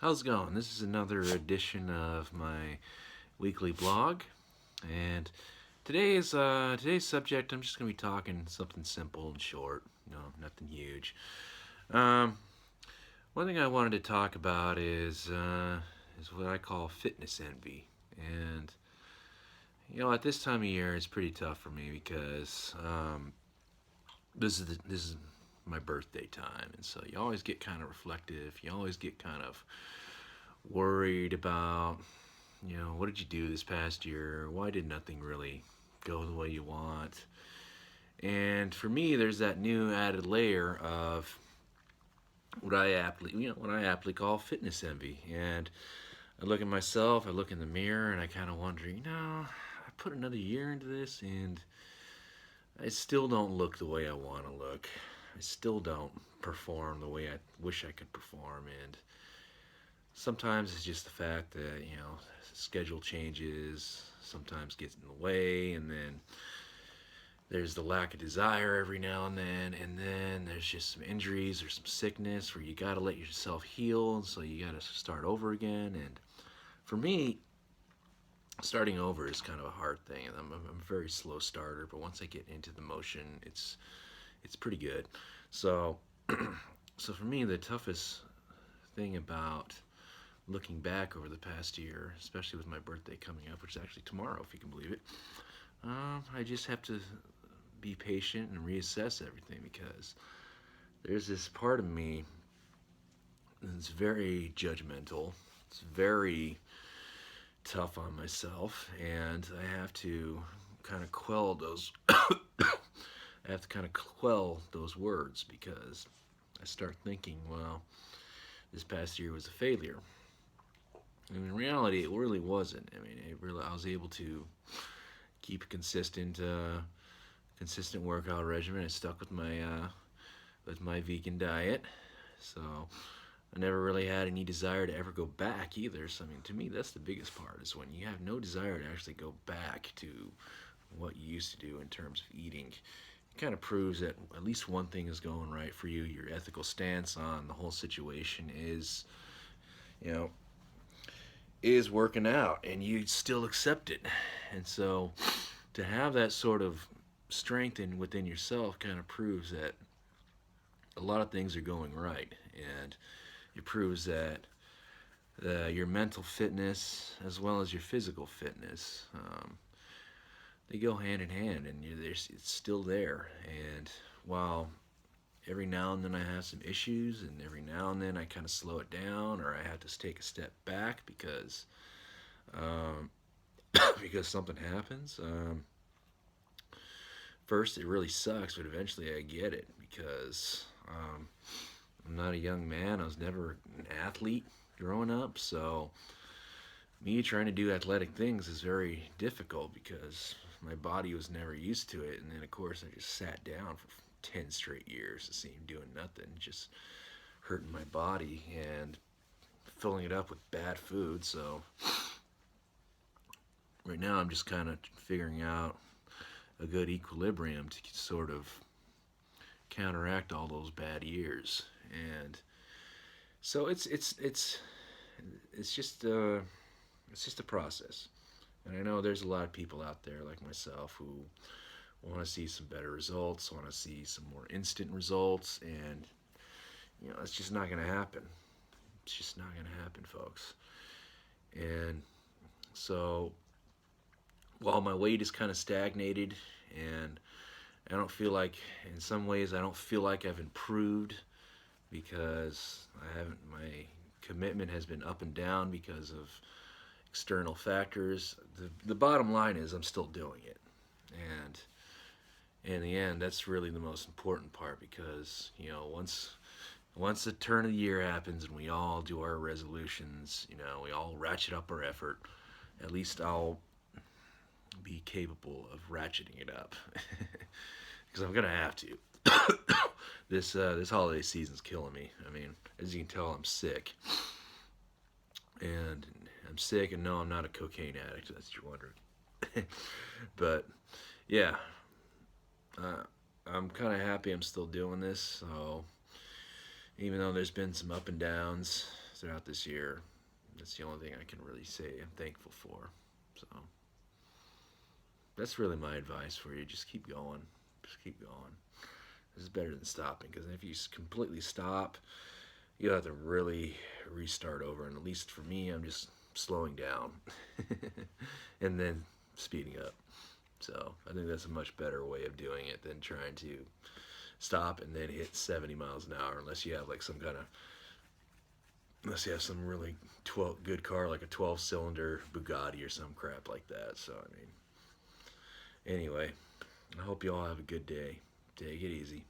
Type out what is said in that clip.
How's it going? This is another edition of my weekly blog, and today's subject. I'm just gonna be talking something simple and short. Nothing huge. Um, One thing I wanted to talk about is what I call fitness envy, and at this time of year, it's pretty tough for me because this is my birthday time, and so you always get kind of reflective. You always get kind of worried about, what did you do this past year? Why did nothing really go the way you want? And for me, there's that new added layer of what I aptly call fitness envy. And I look at myself, I look in the mirror, and I kind of wonder, I put another year into this, and I still don't look the way I want to look. I still don't perform the way I wish I could perform, and sometimes it's just the fact that schedule changes sometimes gets in the way, and then there's the lack of desire every now and then there's just some injuries or some sickness where you got to let yourself heal, and so you got to start over again. And for me, starting over is kind of a hard thing, and I'm a very slow starter, but once I get into the motion, it's pretty good. So so for me, the toughest thing about looking back over the past year, especially with my birthday coming up, which is actually tomorrow, if you can believe it, I just have to be patient and reassess everything, because there's this part of me that's very judgmental. It's very tough on myself, and I have to kind of quell those. I have to kind of quell those words, because I start thinking, well, this past year was a failure. And in reality, it really wasn't. I mean, I was able to keep a consistent workout regimen. I stuck with my vegan diet, so I never really had any desire to ever go back either. So I mean, to me, that's the biggest part, is when you have no desire to actually go back to what you used to do in terms of eating. It kind of proves that at least one thing is going right for you. Your ethical stance on the whole situation you know, is working out, and you still accept it. And so to have that sort of strength within yourself kind of proves that a lot of things are going right, and it proves that your mental fitness as well as your physical fitness, they go hand in hand, and it's still there. And while every now and then I have some issues, and every now and then I kind of slow it down, or I have to take a step back because um, because something happens. First, it really sucks, but eventually I get it, because I'm not a young man. I was never an athlete growing up, so me trying to do athletic things is very difficult, because my body was never used to it. And then, of course, I just sat down for 10 straight years, to see doing nothing, just hurting my body and filling it up with bad food. So right now I'm just kind of figuring out a good equilibrium to sort of counteract all those bad years. And so it's just a process. And I know there's a lot of people out there like myself who want to see some better results, want to see some more instant results, and it's just not going to happen. It's just not going to happen, folks. And so while my weight is kind of stagnated, and I don't feel like, in some ways, I don't feel like I've improved, because I haven't, my commitment has been up and down because of external factors. The bottom line is I'm still doing it. And in the end, that's really the most important part, because, once the turn of the year happens and we all do our resolutions, we all ratchet up our effort, at least I'll be capable of ratcheting it up, because I'm gonna have to. This holiday season's killing me. I mean, as you can tell, I'm sick, and no, I'm not a cocaine addict. That's what you're wondering. But yeah, uh, I'm kind of happy I'm still doing this. So even though there's been some up and downs throughout this year. That's the only thing I can really say I'm thankful for. So that's really my advice for you. Just keep going. Just keep going. This is better than stopping, because if you completely stop, you have to really restart over. And at least for me, I'm just slowing down and then speeding up. So I think that's a much better way of doing it than trying to stop and then hit 70 miles an hour, unless you have like some kind of, unless you have some really 12 good car like a 12-cylinder Bugatti or some crap like that. So I mean, anyway, I hope you all have a good day. Take it easy.